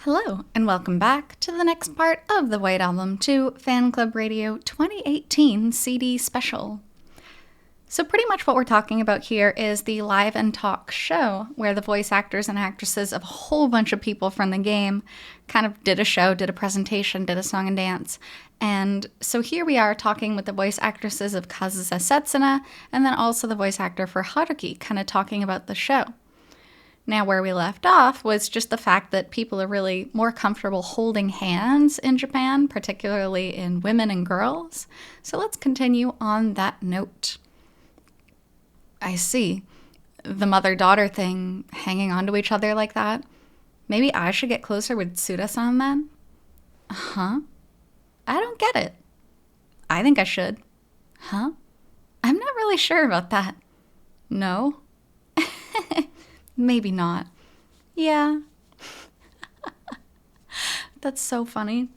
Hello, and welcome back to the next part of the White Album 2 Fan Club Radio 2018 CD special. So pretty much what we're talking about here is the live and talk show, where the voice actors and actresses of a whole bunch of people from the game kind of did a show, did a presentation, did a song and dance. And so here we are talking with the voice actresses of Kazusa Setsuna, and then also the voice actor for Haruki, kind of talking about the show. Now, where we left off was just the fact that people are really more comfortable holding hands in Japan, particularly in women and girls. So let's continue on that note. I see. The mother-daughter thing, hanging onto each other like that. Maybe I should get closer with Tsuda-san then? Huh? I don't get it. I think I should. Huh? I'm not really sure about that. No? Maybe not. Yeah. That's so funny.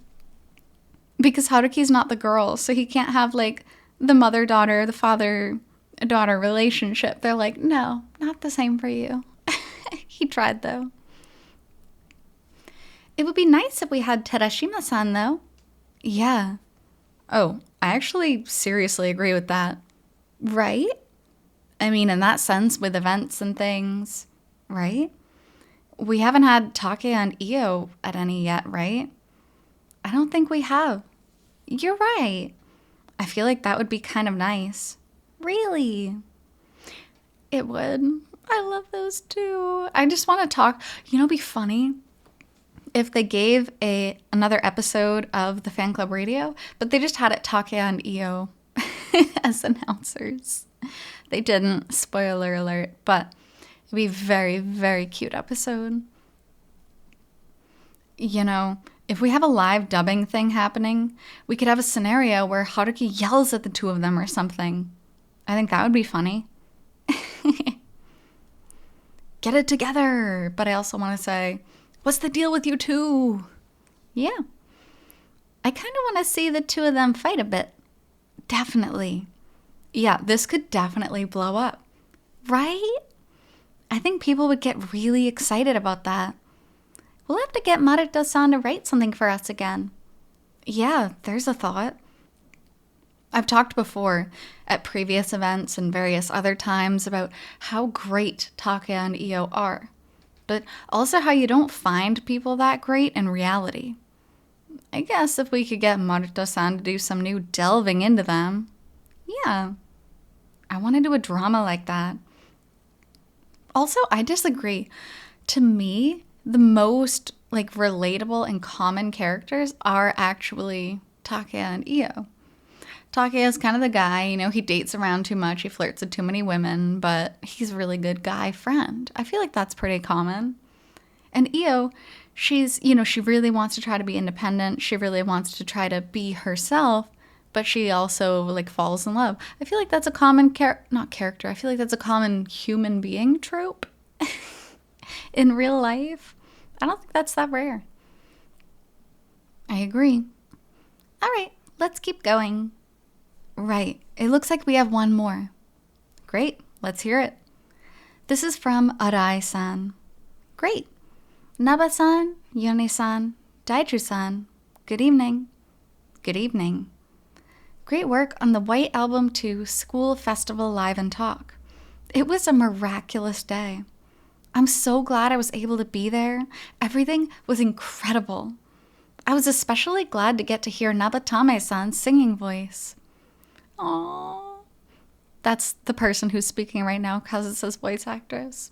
Because Haruki's not the girl, so he can't have, like, the mother-daughter, the father-daughter relationship. They're like, no, not the same for you. He tried, though. It would be nice if we had Terashima-san, though. Yeah. Oh, I actually seriously agree with that. Right? I mean, in that sense, with events and things... Right? We haven't had Take and Io at any yet, right? I don't think we have. You're right. I feel like that would be kind of nice. Really? It would. I love those two. I just want to talk. You know, it'd be funny if they gave another episode of the Fan Club Radio, but they just had it Take and Io as announcers. They didn't. Spoiler alert. But... it'd be a very, very cute episode. You know, if we have a live dubbing thing happening, we could have a scenario where Haruki yells at the two of them or something. I think that would be funny. Get it together! But I also want to say, what's the deal with you two? Yeah. I kind of want to see the two of them fight a bit. Definitely. Yeah, this could definitely blow up. Right? I think people would get really excited about that. We'll have to get Maruta-san to write something for us again. Yeah, there's a thought. I've talked before at previous events and various other times about how great Take and Io are, but also how you don't find people that great in reality. I guess if we could get Maruta-san to do some new delving into them. Yeah, I want to do a drama like that. Also, I disagree. To me, the most relatable and common characters are actually Take and Io. Take is kind of the guy, he dates around too much, he flirts with too many women, but he's a really good guy friend. I feel like that's pretty common. And Io, she's, she really wants to try to be independent. She really wants to try to be herself, but she also falls in love. I feel like that's a common I feel like that's a common human being trope in real life. I don't think that's that rare. I agree. All right, let's keep going. Right, it looks like we have one more. Great, let's hear it. This is from Arai-san. Great. Naba-san, Yone-san, Daiju-san, good evening. Good evening. Great work on the White Album 2 School Festival Live and Talk. It was a miraculous day. I'm so glad I was able to be there. Everything was incredible. I was especially glad to get to hear Nabatame-san's singing voice. Aww. That's the person who's speaking right now, Kazusa's voice actress.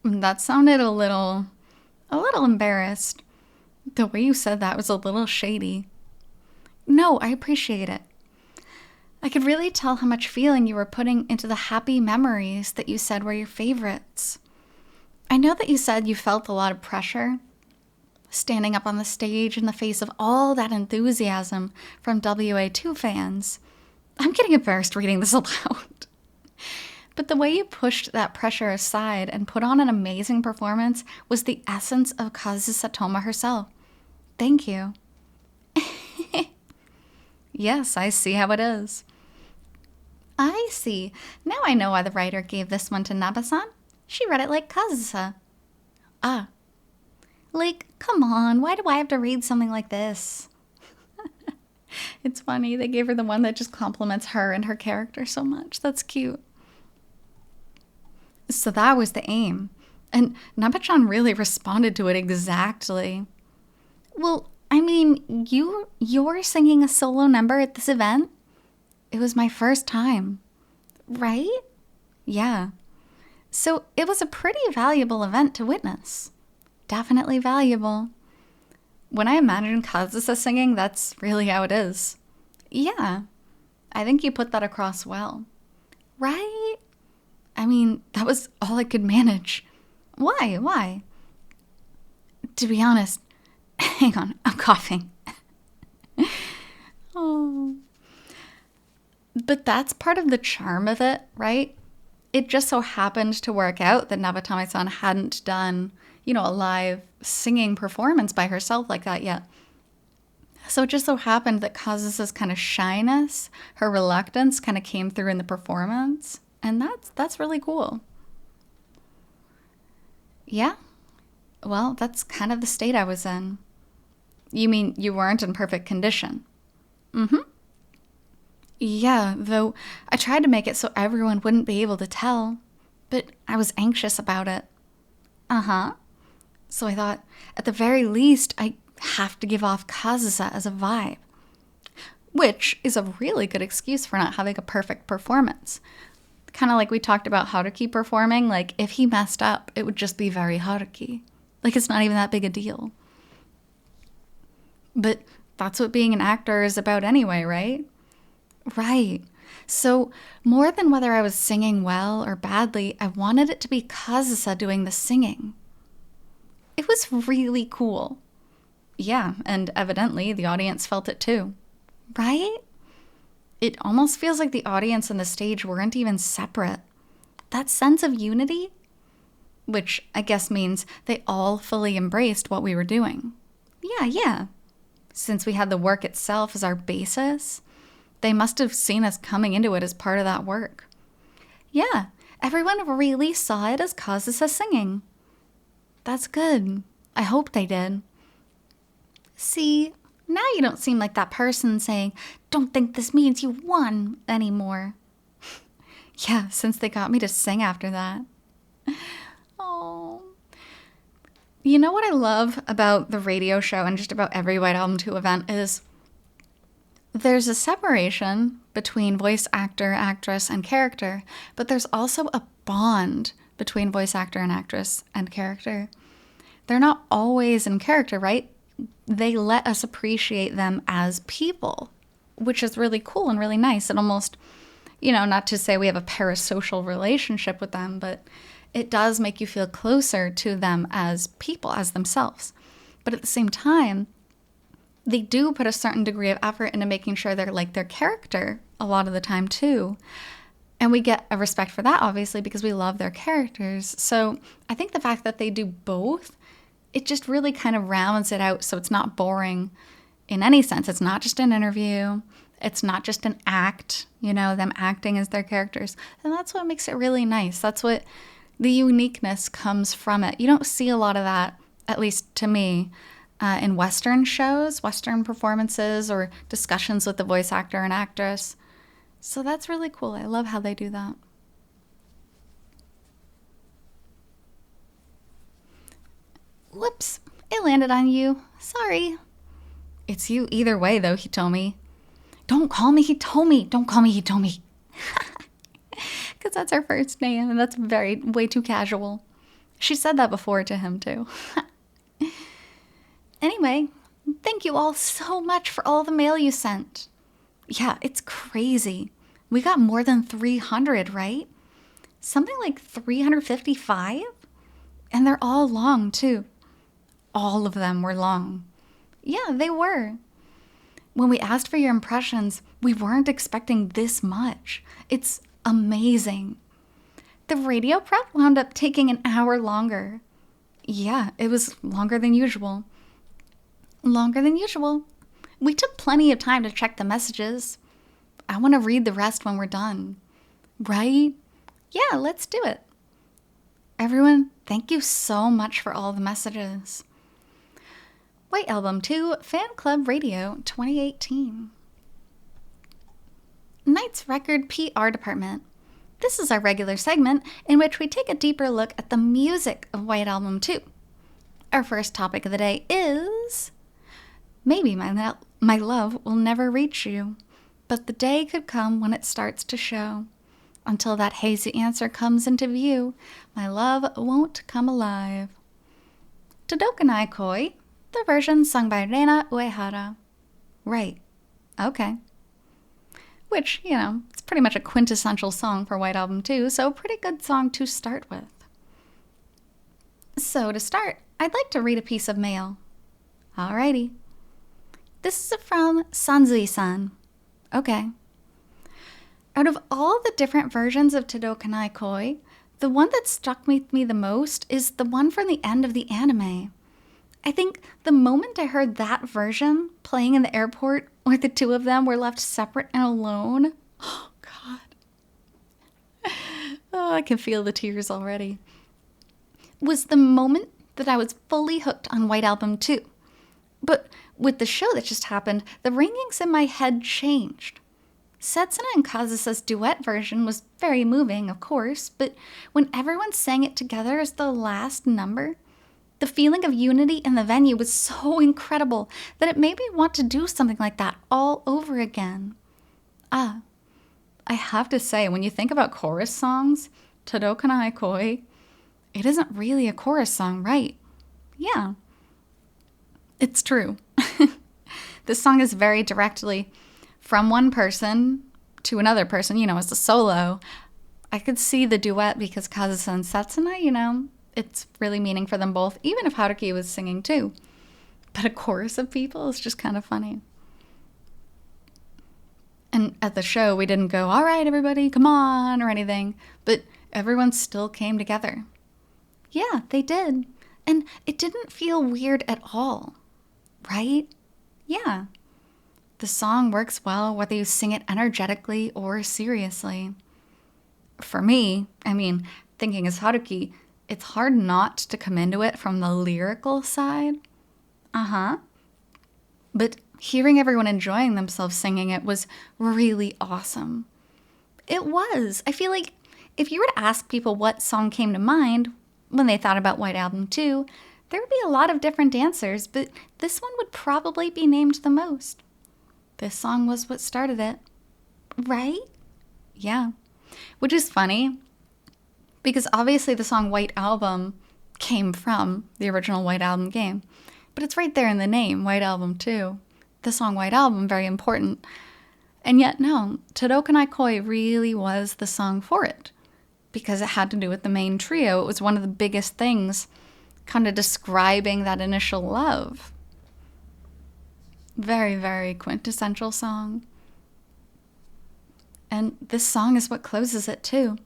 That sounded a little embarrassed. The way you said that was a little shady. No, I appreciate it. I could really tell how much feeling you were putting into the happy memories that you said were your favorites. I know that you said you felt a lot of pressure, standing up on the stage in the face of all that enthusiasm from WA2 fans. I'm getting embarrassed reading this aloud. But the way you pushed that pressure aside and put on an amazing performance was the essence of Kazusa Toma herself. Thank you. Yes, I see how it is. I see. Now I know why the writer gave this one to Naba-san. She read it like Kazusa. Ah. Like, come on, why do I have to read something like this? It's funny, they gave her the one that just compliments her and her character so much. That's cute. So that was the aim. And Naba-chan really responded to it exactly. Well, I mean, you're singing a solo number at this event? It was my first time. Right? Yeah. So it was a pretty valuable event to witness. Definitely valuable. When I imagine Kazusa singing, that's really how it is. Yeah. I think you put that across well. Right? I mean, that was all I could manage. Why? Why? To be honest, hang on, I'm coughing. Oh. But that's part of the charm of it, right? It just so happened to work out that Nabatame-san hadn't done, a live singing performance by herself like that yet. So it just so happened that Kazusa's kind of shyness, her reluctance kind of came through in the performance. And that's really cool. Yeah. Well, that's kind of the state I was in. You mean you weren't in perfect condition? Mm-hmm. Yeah, though I tried to make it so everyone wouldn't be able to tell, but I was anxious about it. Uh-huh. So I thought, at the very least, I have to give off Kazusa as a vibe. Which is a really good excuse for not having a perfect performance. Kind of like we talked about Haruki performing, like if he messed up, it would just be very Haruki. Like it's not even that big a deal. But that's what being an actor is about anyway, right? Right. So more than whether I was singing well or badly, I wanted it to be Kazusa doing the singing. It was really cool. Yeah, and evidently the audience felt it too. Right? It almost feels like the audience and the stage weren't even separate. That sense of unity, which I guess means they all fully embraced what we were doing. Yeah. Since we had the work itself as our basis, they must have seen us coming into it as part of that work. Yeah, everyone really saw it as Kazusa singing. That's good. I hope they did. See, now you don't seem like that person saying, "Don't think this means you won," anymore. Yeah, since they got me to sing after that. Oh. You know what I love about the radio show and just about every White Album 2 event is there's a separation between voice actor, actress, and character, but there's also a bond between voice actor and actress and character. They're not always in character, right? They let us appreciate them as people, which is really cool and really nice. And almost, not to say we have a parasocial relationship with them, but it does make you feel closer to them as people, as themselves. But at the same time, they do put a certain degree of effort into making sure they're like their character a lot of the time too. And we get a respect for that, obviously, because we love their characters. So I think the fact that they do both, it just really kind of rounds it out so it's not boring in any sense. It's not just an interview. It's not just an act, them acting as their characters. And that's what makes it really nice. That's what the uniqueness comes from it. You don't see a lot of that, at least to me, in Western shows, Western performances, or discussions with the voice actor and actress. So that's really cool. I love how they do that. Whoops, it landed on you. Sorry. It's you either way, though, Hitomi. Don't call me Hitomi. Don't call me Hitomi. Because that's her first name, and that's way too casual. She said that before to him, too. Anyway, thank you all so much for all the mail you sent. Yeah, it's crazy. We got more than 300, right? Something like 355? And they're all long, too. All of them were long. Yeah, they were. When we asked for your impressions, we weren't expecting this much. It's amazing. The radio prep wound up taking an hour longer. Yeah, it was longer than usual. Longer than usual. We took plenty of time to check the messages. I want to read the rest when we're done. Right? Yeah, let's do it. Everyone, thank you so much for all the messages. White Album 2, Fanclub Radio 2018. Knight's Record PR Department. This is our regular segment in which we take a deeper look at the music of White Album 2. Our first topic of the day is... Maybe my love will never reach you, but the day could come when it starts to show. Until that hazy answer comes into view, my love won't come alive. Todokanai Koi, the version sung by Reina Uehara. Right. Okay. Which, it's pretty much a quintessential song for White Album 2, so a pretty good song to start with. So to start, I'd like to read a piece of mail. Alrighty. This is from Sanzui-san. Okay. Out of all the different versions of Todokanai Koi, the one that struck me the most is the one from the end of the anime. I think the moment I heard that version playing in the airport where the two of them were left separate and alone, oh God. Oh, I can feel the tears already. Was the moment that I was fully hooked on White Album 2. But with the show that just happened, the ringings in my head changed. Setsuna and Kazusa's duet version was very moving, of course, but when everyone sang it together as the last number, the feeling of unity in the venue was so incredible that it made me want to do something like that all over again. I have to say, when you think about chorus songs, Todokanai Koi, it isn't really a chorus song, right? Yeah, it's true. This song is very directly from one person to another person, as a solo. I could see the duet because Kazusa and Setsuna, it's really meaning for them both, even if Haruki was singing too. But a chorus of people is just kind of funny. And at the show, we didn't go, all right, everybody, come on, or anything. But everyone still came together. Yeah, they did. And it didn't feel weird at all. Right? Yeah. The song works well whether you sing it energetically or seriously. For me, thinking as Haruki, it's hard not to come into it from the lyrical side. But hearing everyone enjoying themselves singing it was really awesome. It was. I feel like if you were to ask people what song came to mind when they thought about White Album 2, there would be a lot of different answers, but this one would probably be named the most. This song was what started it. Right? Yeah. Which is funny, because obviously the song White Album came from the original White Album game. But it's right there in the name, White Album 2. The song White Album, very important. And yet, no, Todokanai Koi really was the song for it. Because it had to do with the main trio. It was one of the biggest things kind of describing that initial love. Very, very quintessential song. And this song is what closes it too.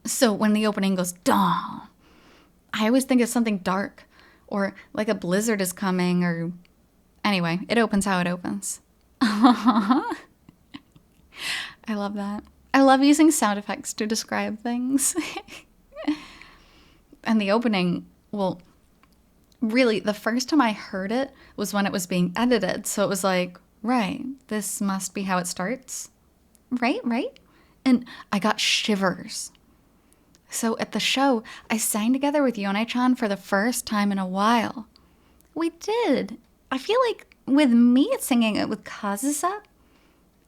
So when the opening goes, dawn, I always think of something dark or like a blizzard is coming or... Anyway, it opens how it opens. I love that. I love using sound effects to describe things. And the opening, well, really, the first time I heard it was when it was being edited. So it was like, right, this must be how it starts. Right? And I got shivers. So at the show, I sang together with Yone-chan for the first time in a while. We did. I feel like with me singing it with Kazusa,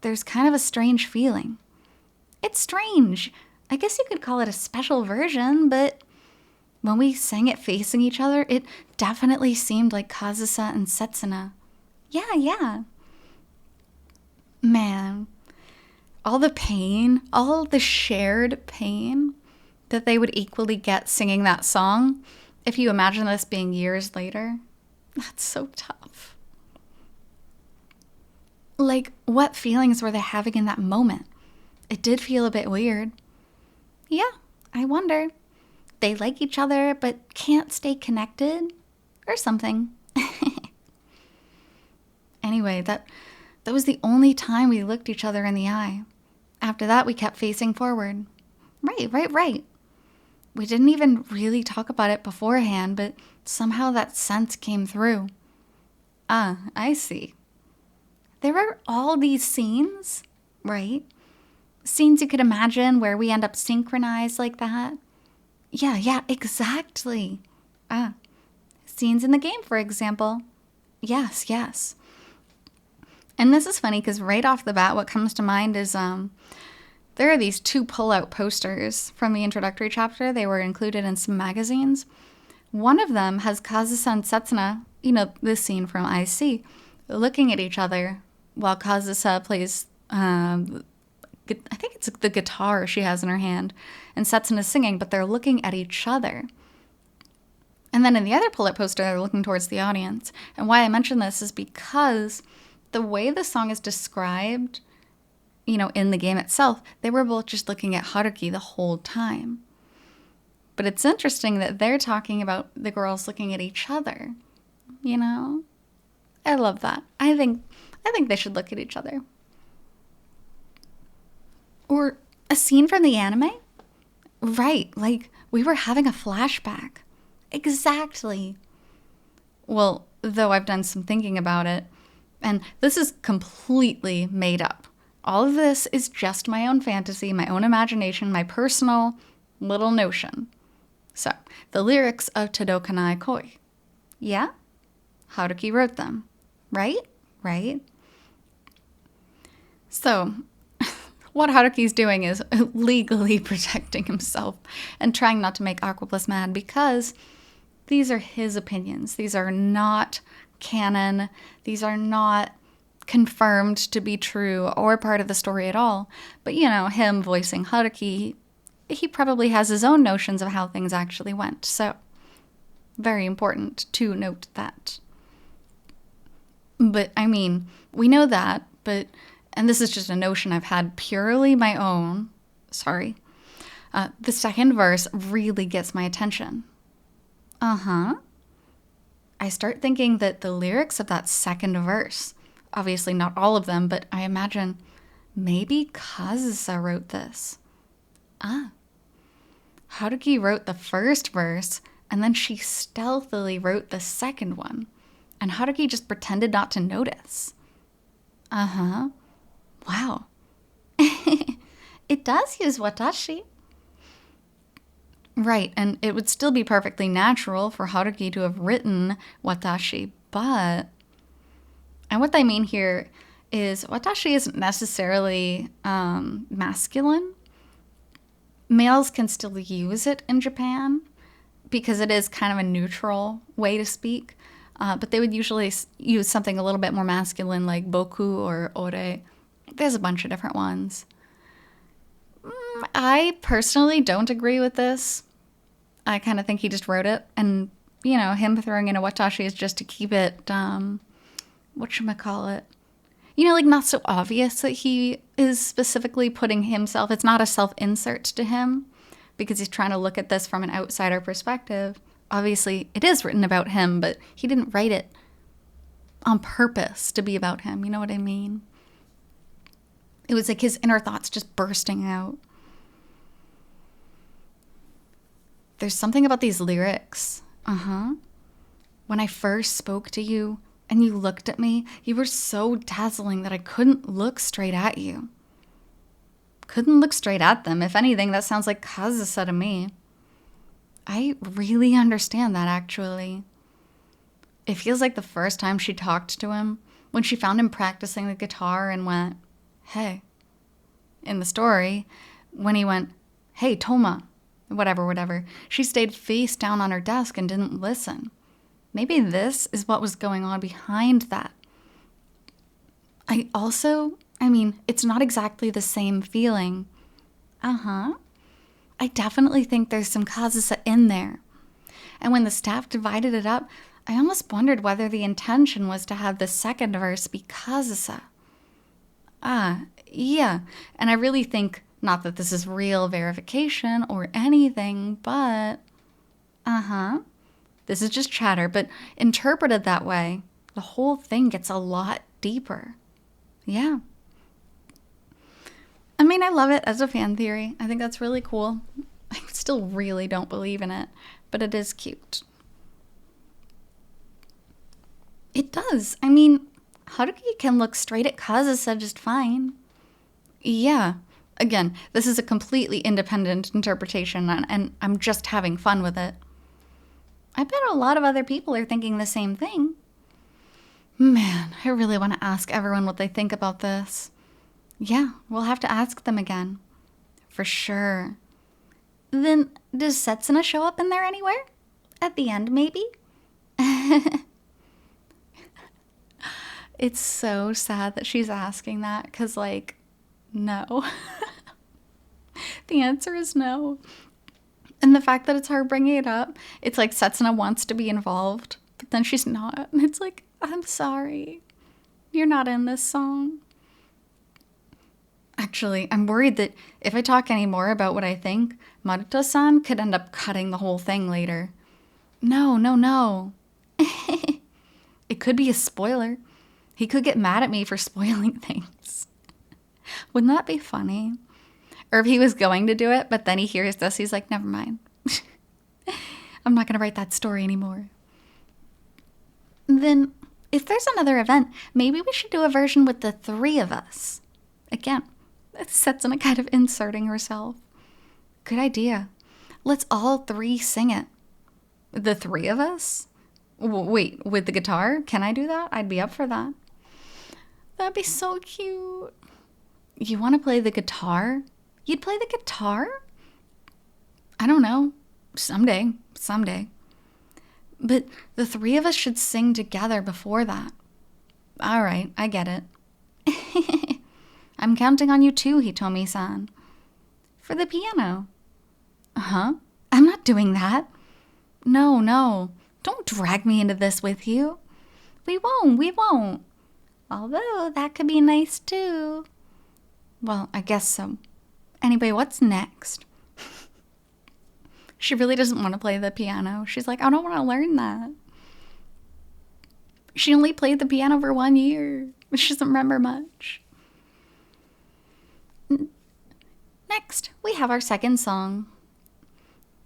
there's kind of a strange feeling. It's strange. I guess you could call it a special version, but when we sang it facing each other, it definitely seemed like Kazusa and Setsuna. Yeah. Man, all the pain, all the shared pain that they would equally get singing that song, if you imagine this being years later, that's so tough. Like, what feelings were they having in that moment? It did feel a bit weird. Yeah, I wonder. They like each other but can't stay connected or something. Anyway, that was the only time we looked each other in the eye. After that, we kept facing forward. Right. We didn't even really talk about it beforehand, but somehow that sense came through. Ah, I see. There are all these scenes, right? Scenes you could imagine where we end up synchronized like that. Yeah, exactly. Ah, scenes in the game, for example. Yes. And this is funny because right off the bat, what comes to mind is there are these 2 pull-out posters from the introductory chapter. They were included in some magazines. One of them has Kazusa and Setsuna, this scene from IC, looking at each other while Kazusa plays, I think it's the guitar she has in her hand, and Setsuna's singing, but they're looking at each other. And then in the other pull-out poster, they're looking towards the audience. And why I mention this is because the way the song is described, in the game itself, they were both just looking at Haruki the whole time. But it's interesting that they're talking about the girls looking at each other. I love that. I think they should look at each other. Or a scene from the anime? Right, like we were having a flashback. Exactly. Well, though I've done some thinking about it, and this is completely made up. All of this is just my own fantasy, my own imagination, my personal little notion. So, the lyrics of Todokanai Koi. Yeah? Haruki wrote them. Right? So, what Haruki's doing is legally protecting himself and trying not to make Aquabliss mad because these are his opinions. These are not canon. These are not confirmed to be true or part of the story at all. But, him voicing Haruki, he probably has his own notions of how things actually went. So, very important to note that. But, we know that, and this is just a notion I've had purely my own, the second verse really gets my attention. I start thinking that the lyrics of that second verse, obviously not all of them, but I imagine maybe Kazusa wrote this. Haruki wrote the first verse, and then she stealthily wrote the second one, and Haruki just pretended not to notice. Wow. It does use watashi. Right, and it would still be perfectly natural for Haruki to have written watashi, but... And what I mean here is watashi isn't necessarily masculine. Males can still use it in Japan because it is kind of a neutral way to speak, but they would usually use something a little bit more masculine like boku or ore. There's a bunch of different ones. I personally don't agree with this. I kind of think he just wrote it, and, him throwing in a watashi is just to keep it, whatchamacallit? Like not so obvious that he is specifically putting himself, it's not a self-insert to him, because he's trying to look at this from an outsider perspective. Obviously, it is written about him, but he didn't write it on purpose to be about him, you know what I mean? It was like his inner thoughts just bursting out. There's something about these lyrics. When I first spoke to you and you looked at me, you were so dazzling that I couldn't look straight at you. Couldn't look straight at them. If anything, that sounds like Kazusa to me. I really understand that, actually. It feels like the first time she talked to him, when she found him practicing the guitar and went, hey. In the story, when he went, hey, Toma. Whatever. She stayed face down on her desk and didn't listen. Maybe this is what was going on behind that. It's not exactly the same feeling. I definitely think there's some Kazusa in there. And when the staff divided it up, I almost wondered whether the intention was to have the second verse be Kazusa. Yeah. And I really think, not that this is real verification or anything, but this is just chatter, but interpreted that way, the whole thing gets a lot deeper. Yeah. I love it as a fan theory. I think that's really cool. I still really don't believe in it, but it is cute. It does. I mean, Haruki can look straight at Kazusa just fine. Yeah. Again, this is a completely independent interpretation, and I'm just having fun with it. I bet a lot of other people are thinking the same thing. Man, I really want to ask everyone what they think about this. Yeah, we'll have to ask them again. For sure. Then, does Setsuna show up in there anywhere? At the end, maybe? It's so sad that she's asking that, because, like, no. The answer is no. And the fact that it's her bringing it up, it's like Setsuna wants to be involved, but then she's not. And it's like, I'm sorry. You're not in this song. Actually, I'm worried that if I talk any more about what I think, Maruto-san could end up cutting the whole thing later. No. It could be a spoiler. He could get mad at me for spoiling things. Wouldn't that be funny? Or if he was going to do it, but then he hears this, he's like, never mind. I'm not going to write that story anymore. Then, if there's another event, maybe we should do a version with the three of us. Again, Setsuna kind of inserting herself. Good idea. Let's all three sing it. The three of us? Wait, with the guitar? Can I do that? I'd be up for that. That'd be so cute. You want to play the guitar? You'd play the guitar? I don't know. Someday. But the three of us should sing together before that. All right, I get it. I'm counting on you too, Hitomi-san. For the piano. Huh? I'm not doing that. No. Don't drag me into this with you. We won't. Although, that could be nice too. Well, I guess so. Anyway, what's next? She really doesn't want to play the piano. She's like, I don't want to learn that. She only played the piano for 1 year. She doesn't remember much. Next, we have our second song.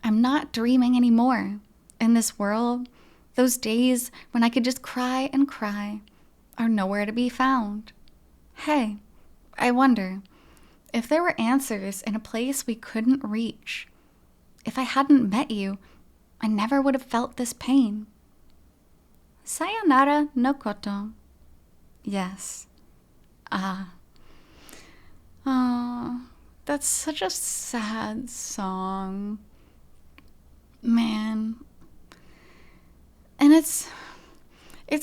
I'm not dreaming anymore. In this world, those days when I could just cry and cry are nowhere to be found. Hey, I wonder if there were answers in a place we couldn't reach. If I hadn't met you, I never would have felt this pain. Sayonara no koto. Yes. That's such a sad song. Man. And it's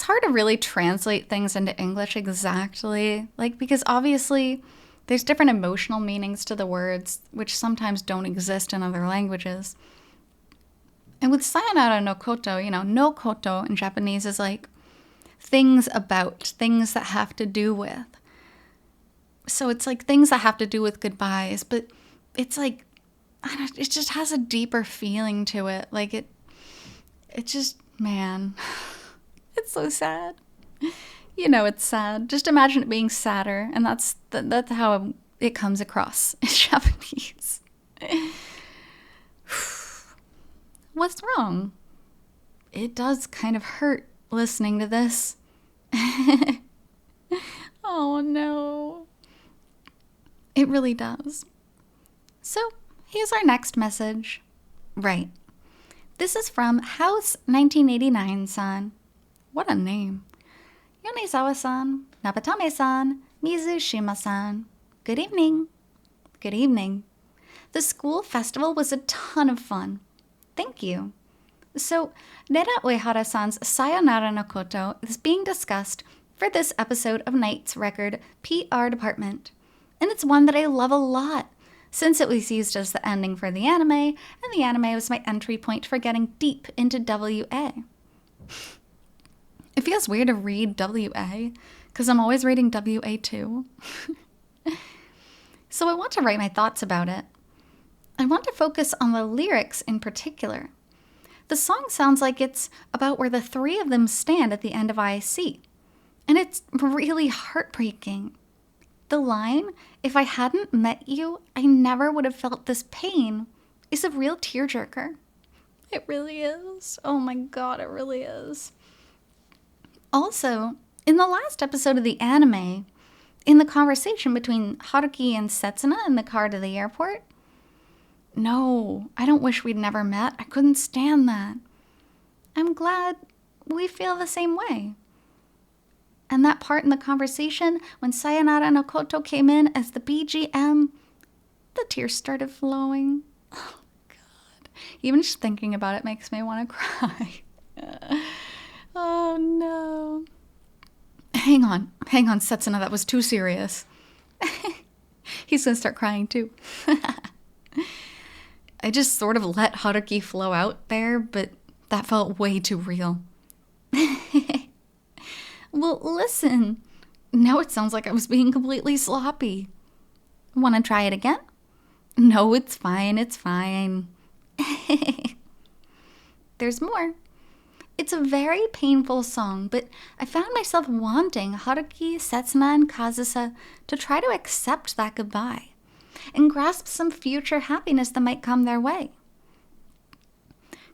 hard to really translate things into English exactly. Because obviously there's different emotional meanings to the words, which sometimes don't exist in other languages. And with sayonara no koto, no koto in Japanese is like things about, things that have to do with. So it's like things that have to do with goodbyes, but it's like, it just has a deeper feeling to it. Like it just, man, it's so sad. It's sad. Just imagine it being sadder, and that's how it comes across in Japanese. What's wrong? It does kind of hurt listening to this. Oh no. It really does. So, here's our next message. Right. This is from House 1989-san. What a name. Yonezawa-san, Nabatame-san, Mizushima-san. Good evening. Good evening. The school festival was a ton of fun. Thank you. So, Nera Uehara-san's Sayonara no Koto is being discussed for this episode of Night's Record PR Department. And it's one that I love a lot, since it was used as the ending for the anime, and the anime was my entry point for getting deep into WA. It feels weird to read WA, because I'm always reading WA too. So I want to write my thoughts about it. I want to focus on the lyrics in particular. The song sounds like it's about where the three of them stand at the end of IC. And it's really heartbreaking. The line, if I hadn't met you, I never would have felt this pain, is a real tearjerker. It really is. Oh my god, it really is. Also, in the last episode of the anime, in the conversation between Haruki and Setsuna in the car to the airport, no, I don't wish we'd never met. I couldn't stand that. I'm glad we feel the same way. And that part in the conversation when Sayonara no Koto came in as the BGM, the tears started flowing. Oh, God. Even just thinking about it makes me want to cry. Oh, no. Hang on, Setsuna, that was too serious. He's going to start crying, too. I just sort of let Haruki flow out there, but that felt way too real. Well, listen. Now it sounds like I was being completely sloppy. Want to try it again? No, it's fine, it's fine. There's more. It's a very painful song, but I found myself wanting Haruki, Setsuna, and Kazusa to try to accept that goodbye and grasp some future happiness that might come their way.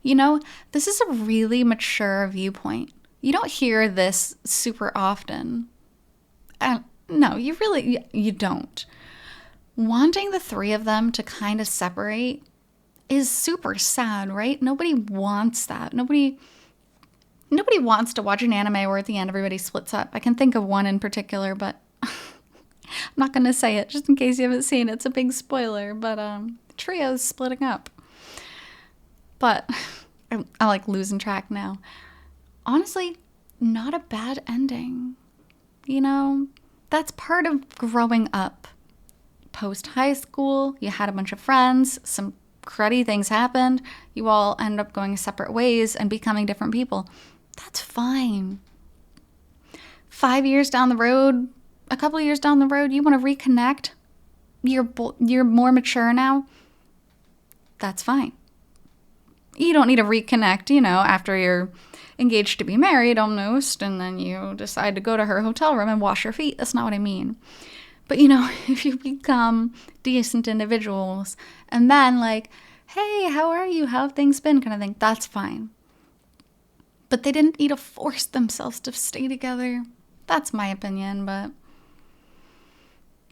You know, this is a really mature viewpoint. You don't hear this super often. No, you don't. Wanting the three of them to kind of separate is super sad, right? Nobody wants that. Nobody wants to watch an anime where at the end everybody splits up. I can think of one in particular, but I'm not going to say it just in case you haven't seen it. It's a big spoiler, but the trio's splitting up. But I like losing track now. Honestly, not a bad ending. You know, that's part of growing up. Post high school, you had a bunch of friends, some cruddy things happened, you all end up going separate ways and becoming different people. That's fine. 5 years down the road, a couple of years down the road, you want to reconnect. You're more mature now. That's fine. You don't need to reconnect, after you're engaged to be married almost, and then you decide to go to her hotel room and wash your feet. That's not what I mean. But, if you become decent individuals and then like, hey, how are you? How have things been? Kind of thing. That's fine. But they didn't need to force themselves to stay together. That's my opinion, but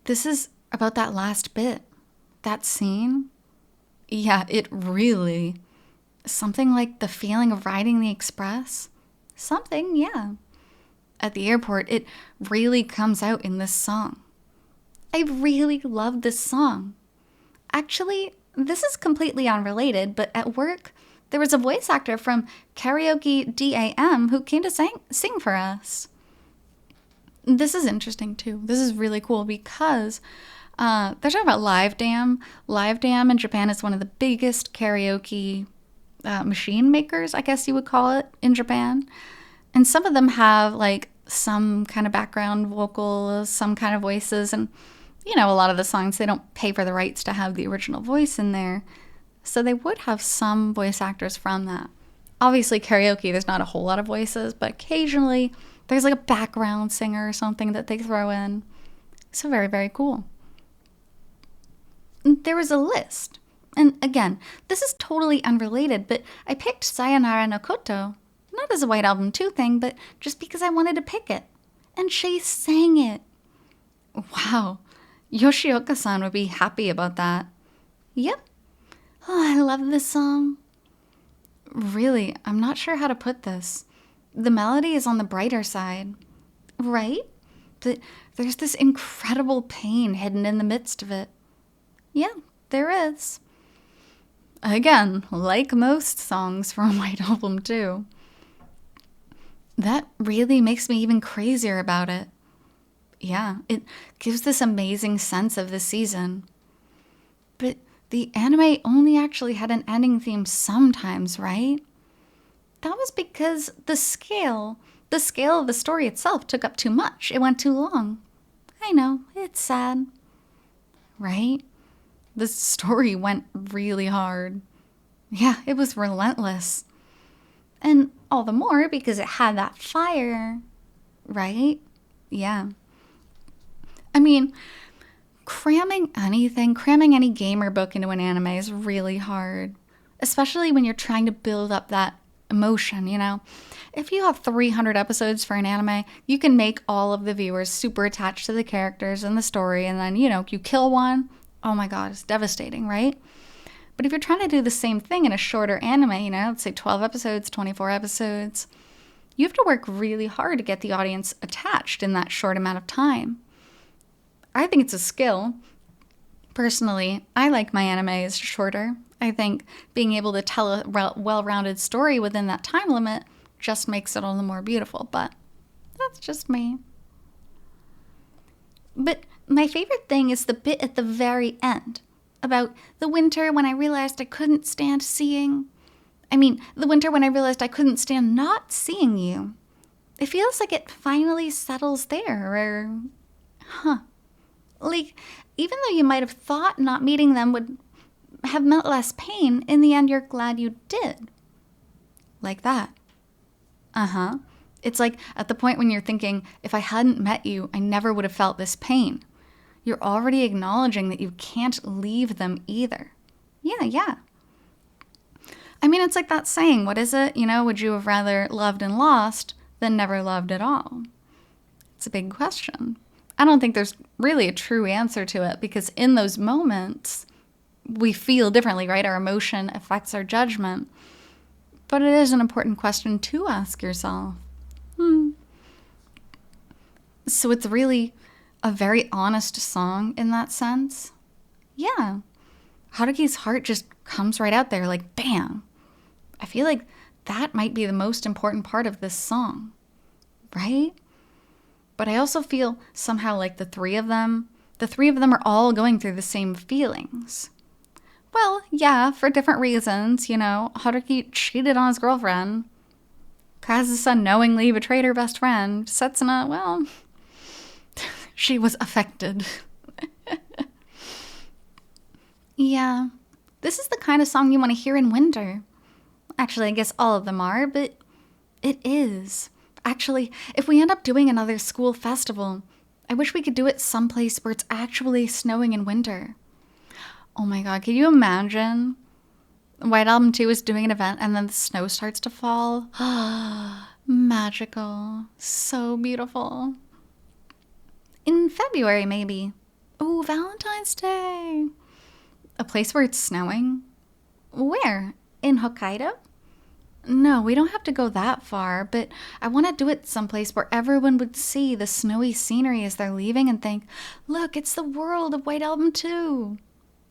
this is about that last bit. That scene. Yeah, it really... Something like the feeling of riding the express. Something, yeah. At the airport, it really comes out in this song. I really love this song. Actually, this is completely unrelated, but at work, there was a voice actor from Karaoke DAM who came to sing for us. This is interesting, too. This is really cool because they're talking about Live Dam. Live Dam in Japan is one of the biggest karaoke machine makers, I guess you would call it, in Japan. And some of them have like some kind of background vocals, some kind of voices, and a lot of the songs, they don't pay for the rights to have the original voice in there. So they would have some voice actors from that. Obviously, karaoke, there's not a whole lot of voices, but occasionally there's like a background singer or something that they throw in. So very, very cool. There was a list. And again, this is totally unrelated, but I picked Sayonara no Koto, not as a White Album 2 thing, but just because I wanted to pick it. And she sang it. Wow. Yoshioka-san would be happy about that. Yep. Oh, I love this song. Really, I'm not sure how to put this. The melody is on the brighter side, right? But there's this incredible pain hidden in the midst of it. Yeah, there is. Again, like most songs from White Album 2. That really makes me even crazier about it. Yeah, it gives this amazing sense of the season. But the anime only actually had an ending theme sometimes, right? That was because the scale of the story itself took up too much. It went too long. I know, it's sad. Right? The story went really hard. Yeah, it was relentless. And all the more because it had that fire, right? Yeah. I mean, cramming any game or book into an anime is really hard, especially when you're trying to build up that emotion, you know? If you have 300 episodes for an anime, you can make all of the viewers super attached to the characters and the story, and then, you know, you kill one, oh my god, it's devastating, right? But if you're trying to do the same thing in a shorter anime, you know, let's say 12 episodes, 24 episodes, you have to work really hard to get the audience attached in that short amount of time. I think it's a skill. Personally, I like my animes shorter. I think being able to tell a well-rounded story within that time limit just makes it all the more beautiful, but that's just me. But my favorite thing is the bit at the very end about the winter when I realized I couldn't stand the winter when I realized I couldn't stand not seeing you. It feels like it finally settles there, like, even though you might have thought not meeting them would have meant less pain, in the end you're glad you did. Like that. It's like at the point when you're thinking, if I hadn't met you, I never would have felt this pain. You're already acknowledging that you can't leave them either. Yeah. I mean, it's like that saying, what is it? You know, would you have rather loved and lost than never loved at all? It's a big question. I don't think there's really a true answer to it, because in those moments, we feel differently, right? Our emotion affects our judgment. But it is an important question to ask yourself. So it's really a very honest song in that sense. Yeah. Haruki's heart just comes right out there like, bam. I feel like that might be the most important part of this song, right? But I also feel somehow like the three of them are all going through the same feelings. Well, yeah, for different reasons, you know. Haruki cheated on his girlfriend. Kazusa knowingly betrayed her best friend. Setsuna, well, she was affected. Yeah, this is the kind of song you want to hear in winter. Actually, I guess all of them are, but it is. Actually, if we end up doing another school festival, I wish we could do it someplace where it's actually snowing in winter. Oh my god, can you imagine? White Album 2 is doing an event and then the snow starts to fall. Magical. So beautiful. In February, maybe. Oh, Valentine's Day. A place where it's snowing? Where? In Hokkaido? No, we don't have to go that far, but I want to do it someplace where everyone would see the snowy scenery as they're leaving and think, look, it's the world of White Album 2.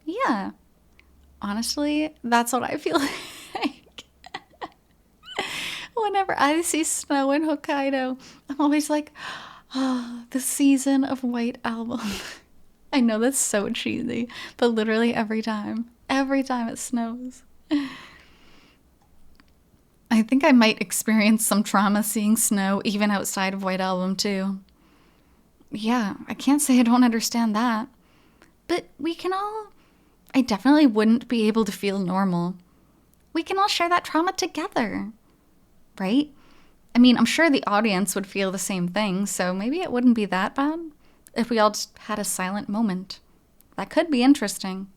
Yeah. Honestly, that's what I feel like. Whenever I see snow in Hokkaido, I'm always like, oh, the season of White Album. I know that's so cheesy, but literally every time it snows. I think I might experience some trauma seeing snow even outside of White Album too. Yeah, I can't say I don't understand that. But I definitely wouldn't be able to feel normal. We can all share that trauma together, right? I mean, I'm sure the audience would feel the same thing, so maybe it wouldn't be that bad if we all just had a silent moment. That could be interesting.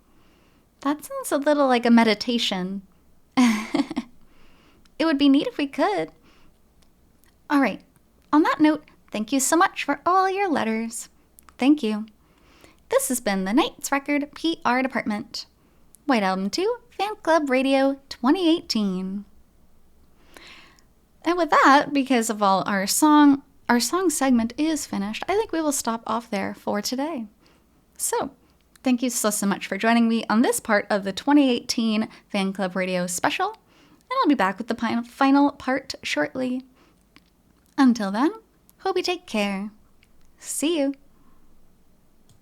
That sounds a little like a meditation. It would be neat if we could. All right. On that note, thank you so much for all your letters. Thank you. This has been the Night's Record PR Department. White Album 2 Fanclub Radio 2018. And with that, because of all our song segment is finished, I think we will stop off there for today. So, thank you so much for joining me on this part of the 2018 Fanclub Radio special, and I'll be back with the final part shortly. Until then, hope you take care. See you.